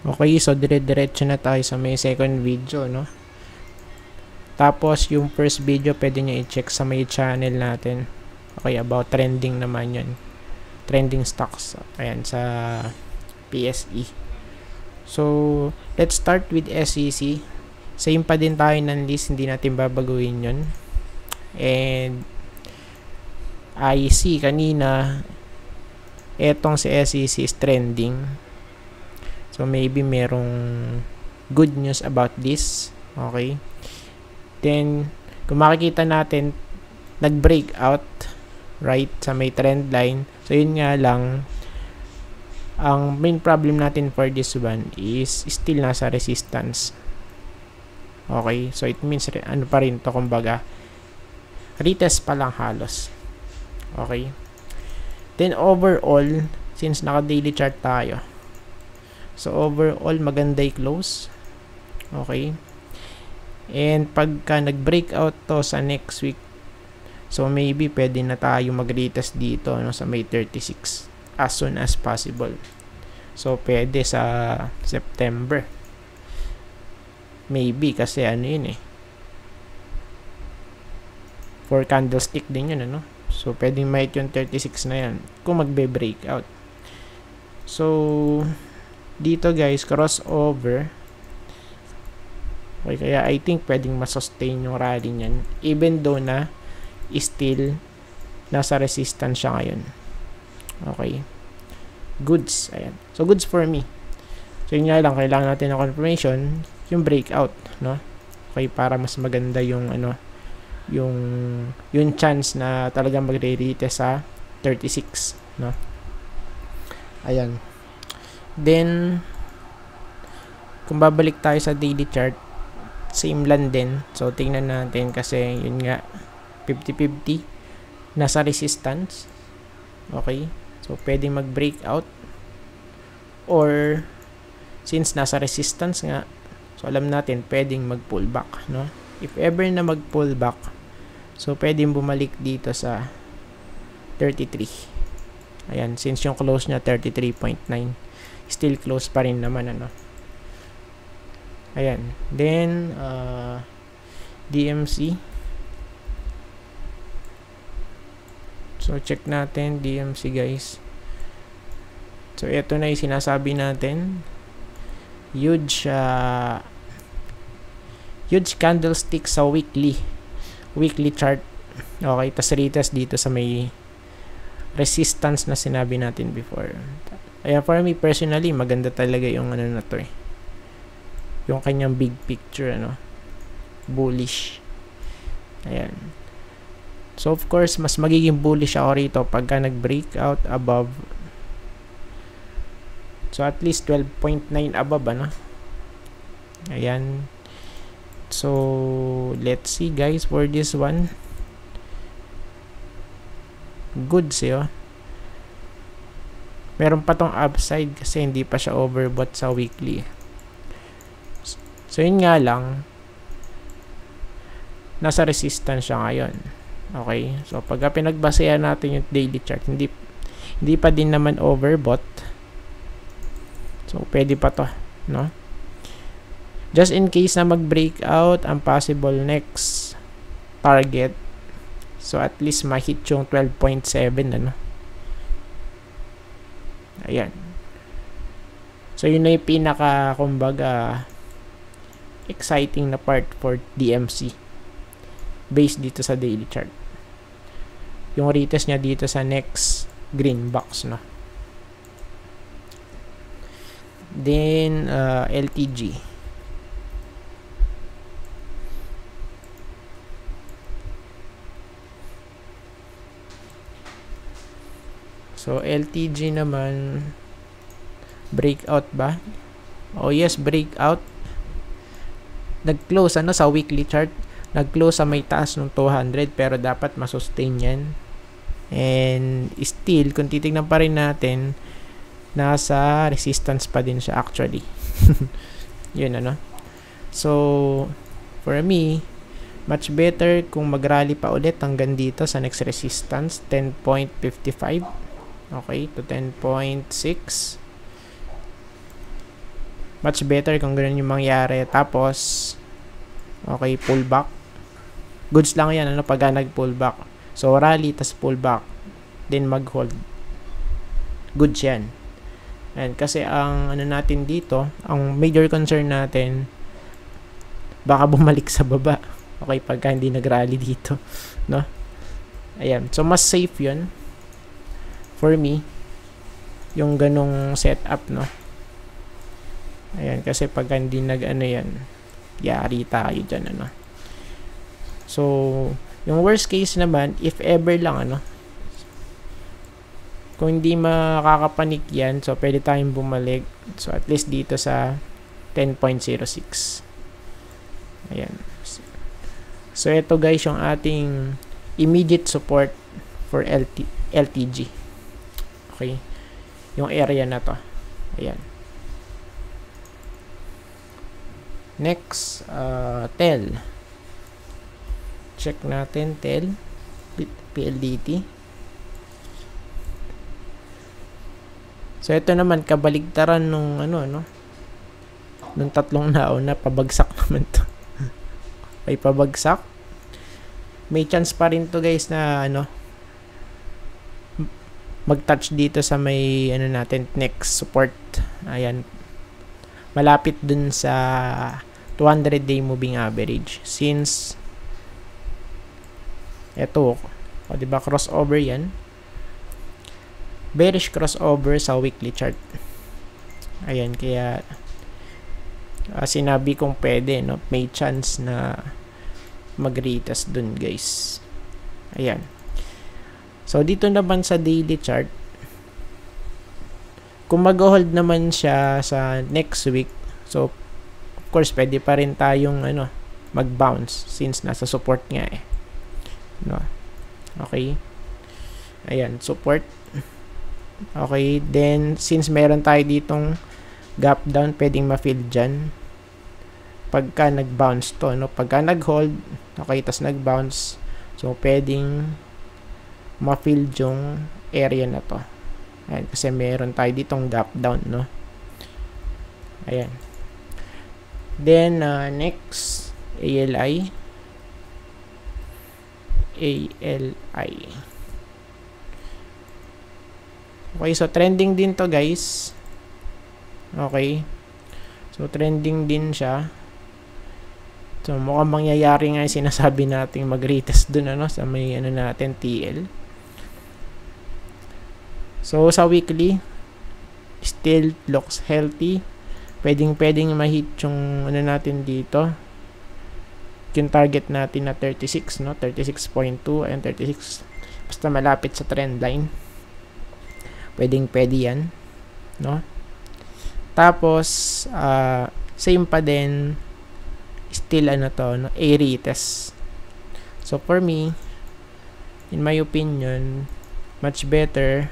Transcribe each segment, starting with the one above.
Okay, so dire-diretso na tayo sa may second video, no? Tapos, yung first video, pwede nyo i-check sa may channel natin. Okay, about trending naman yun. Trending stocks. Ayan, sa PSE. So, let's start with SEC. Same pa din tayo ng list. Hindi natin babaguhin yun. And, IC kanina, etong si SEC is trending. So, maybe merong good news about this. Okay. Then, kung makikita natin, nag-breakout, right, sa may trend line. So, yun nga lang, ang main problem natin for this one is still nasa resistance. Okay, so it means, ano pa rin to, kumbaga, retest pa lang halos. Okay. Then, overall, since naka-daily chart tayo, so, overall, maganda yung close. Okay. And pagka nag-breakout to sa next week, so maybe pwede na tayo mag-retest dito, no, sa May 36 as soon as possible. So pwede sa September. Maybe kasi ano yun 4 candlestick din yun, ano? So pwedeng may yung 36 na yan kung magbe-breakout. So dito guys, crossover. Okay, kaya I think pwedeng masustain yung rally niyan even though na still nasa resistance siya ngayon. Okay. Goods. Ayan. So, goods for me. So, yun nga lang. Kailangan natin ng confirmation yung breakout. No? Okay, para mas maganda yung ano, yung chance na talagang magre-retest sa 36. No? Ayan. Then, kung babalik tayo sa daily chart, same lang din. So, tingnan natin kasi yun nga, 50-50. Nasa resistance. Okay. So, pwede mag-breakout. Or, since nasa resistance nga, so, alam natin, pwedeng mag-pullback. No? If ever na mag-pullback, so, pwedeng bumalik dito sa 33. Ayan. Since yung close niya, 33.9. Still close pa rin naman, ano. Ayan. Then, DMC. So, check natin DMC, guys. So, ito na yung sinasabi natin. Huge candlestick sa weekly chart. Okay. Tas retest dito sa may resistance na sinabi natin before. Ayan, for me, personally, maganda talaga yung ano na to yung kanyang big picture, ano, bullish. Ayan. So, of course, mas magiging bullish ako rito pagka nag-breakout above. So, at least 12.9 above, ano. Ayan. So, let's see, guys, for this one. Good siya. Meron pa tong upside kasi hindi pa siya overbought sa weekly. So, yun nga lang, nasa resistance siya ngayon. Okay? So, pagka pinagbasehan natin yung daily chart, hindi pa din naman overbought. So, pwede pa to, no? Just in case na mag-breakout, ang possible next target, so, at least ma-hit yung 12.7, ano? Ayan. So, yun na yung pinaka, kumbaga, exciting na part for DMC based dito sa daily chart. Yung retest niya dito sa next green box, no? Then, LTG. So, LTG naman, breakout ba? Oh, yes, breakout. Nag-close, ano, sa weekly chart. Nag-close sa may taas ng 200, pero dapat masustain yan. And, still, kung titignan pa rin natin, nasa resistance pa din siya actually. Yun, ano. So, for me, much better kung mag-rally pa ulit hanggang dito sa next resistance, 10.55. Okay, to 10.6. Much better kung ganun yung mangyari. Tapos, okay, pullback. Goods lang yan, ano, pag nag-pullback. So, rally, tas pullback. Then, mag-hold. Goods yan. And kasi ang ano natin dito, ang major concern natin, baka bumalik sa baba. Okay, pagka hindi nag-rally dito. No? Ayan. So, mas safe yun. For me, yung ganong setup, no? Ayan, kasi pag hindi nag-ano yan, yari tayo dyan, ano. So, yung worst case naman, if ever lang, ano, kung hindi makakapanik yan, so pwede tayong bumalik. So, at least dito sa 10.06. Ayan. So, ito guys, yung ating immediate support for LTG. Okay. Yung area na to. Ayan. Next, TEL. Check natin TEL. PLDT. So, ito naman, kabaligtaran nung, ano, no? Nung tatlong nauna, pabagsak naman to. Ay, pabagsak. May chance pa rin to, guys, na, ano, mag-touch dito sa may, ano natin, next support. Ayan. Malapit dun sa 200-day moving average. Since, eto, o, diba, crossover yan. Bearish crossover sa weekly chart. Ayan, kaya sinabi kong pwede, no? May chance na mag-retest dun, guys. Ayan. So, dito naman sa daily chart, kung mag-hold naman siya sa next week, so, of course, pwede pa rin tayong, ano, mag-bounce since nasa support nga eh. No? Okay. Ayan, support. Okay, then since meron tayo ditong gap down, pwedeng ma-fill dyan pagka nag-bounce to, no? Pagka nag-hold, okay, tas nag-bounce, so pwedeng ma-fill yung area na to. Ayan, kasi meron tayo ditong gap down, no? Ayan. Then, next, ALI. Okay, so trending din to, guys. Okay. So, trending din siya. So, mukhang mangyayari nga yung sinasabi natin mag-retest dun, ano, sa may, ano natin, TL. So, sa weekly, still looks healthy. Pwedeng ma-hit yung, ano natin dito. Yung target natin na 36, no? 36.2 and 36. Basta malapit sa trend line. Pwede yan, no? Tapos, same pa din, still ano to, no? A retest. So, for me, in my opinion, much better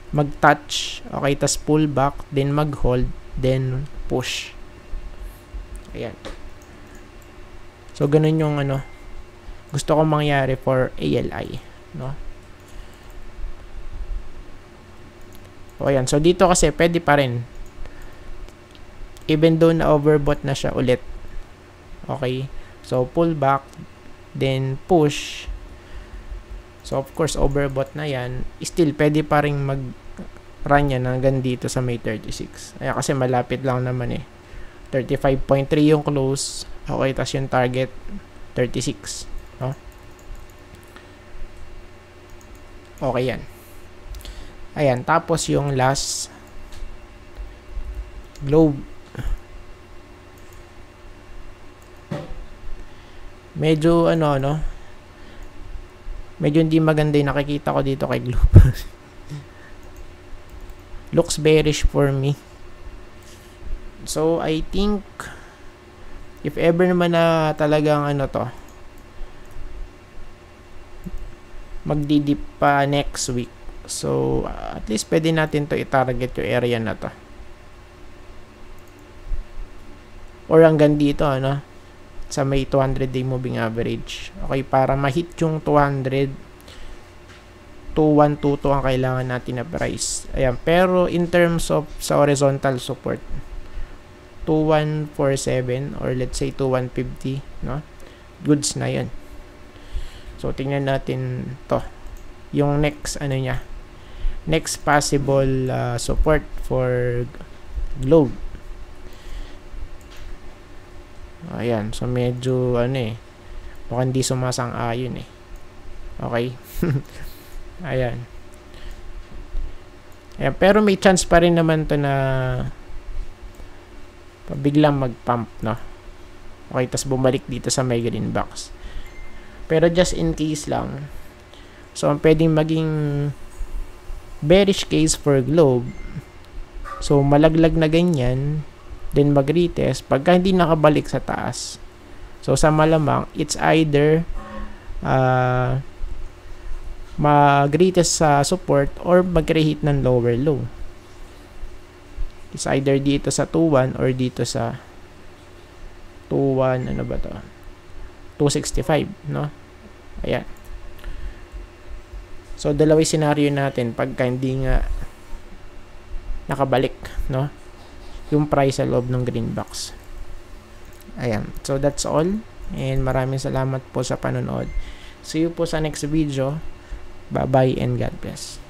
mag-touch, okay, tas pull back, then mag-hold, then push. Ayan. So, ganun yung ano, gusto kong mangyari for ALI, no? O, ayan. So, dito kasi, pwede pa rin. Even though na overbought na siya ulit. Okay? So, pull back, then push. So, of course, overbought na yan. Still, pwede pa rin mag-run yan hanggang dito sa may 36. Ayan, kasi malapit lang naman eh. 35.3 yung close. Okay, tas yung target, 36. No? Okay yan. Ayan, tapos yung last, Globe. Medyo, ano, no? Medyo hindi maganda yung nakikita ko dito kay Globe. Looks bearish for me. So, I think, if ever naman na talagang, ano to, magdidip pa next week. So, at least pwede natin to i-target yung area na to. Or hanggang dito, ano, sa may 200-day moving average. Okay, para ma-hit yung 200, 2122 ang kailangan natin na price. Ayan, pero in terms of sa horizontal support, 2147 or let's say 2150, no? Goods na yun. So, tingnan natin to. Yung next, ano niya, next possible support for Globe. Ayan. So, medyo, mukhang di sumasang-ayon eh. Okay? Ayan. Ayan. Pero may chance pa rin naman to na biglang mag-pump, no? Okay, tas bumalik dito sa may green box. Pero just in case lang, so ang pwedeng maging bearish case for Globe, so malaglag na ganyan, then mag-retest, pagka hindi nakabalik sa taas, so sa malamang, it's either mag-retest sa support or mag-reheat ng lower low. It's either dito sa 2.1 or dito sa 2.1, ano ba to? 265, no? Ayan. So, dalawang scenario natin pagka hindi nga nakabalik, no? Yung price sa loob ng green box. Ayan. So, that's all. And maraming salamat po sa panonood. See you po sa next video. Bye-bye and God bless.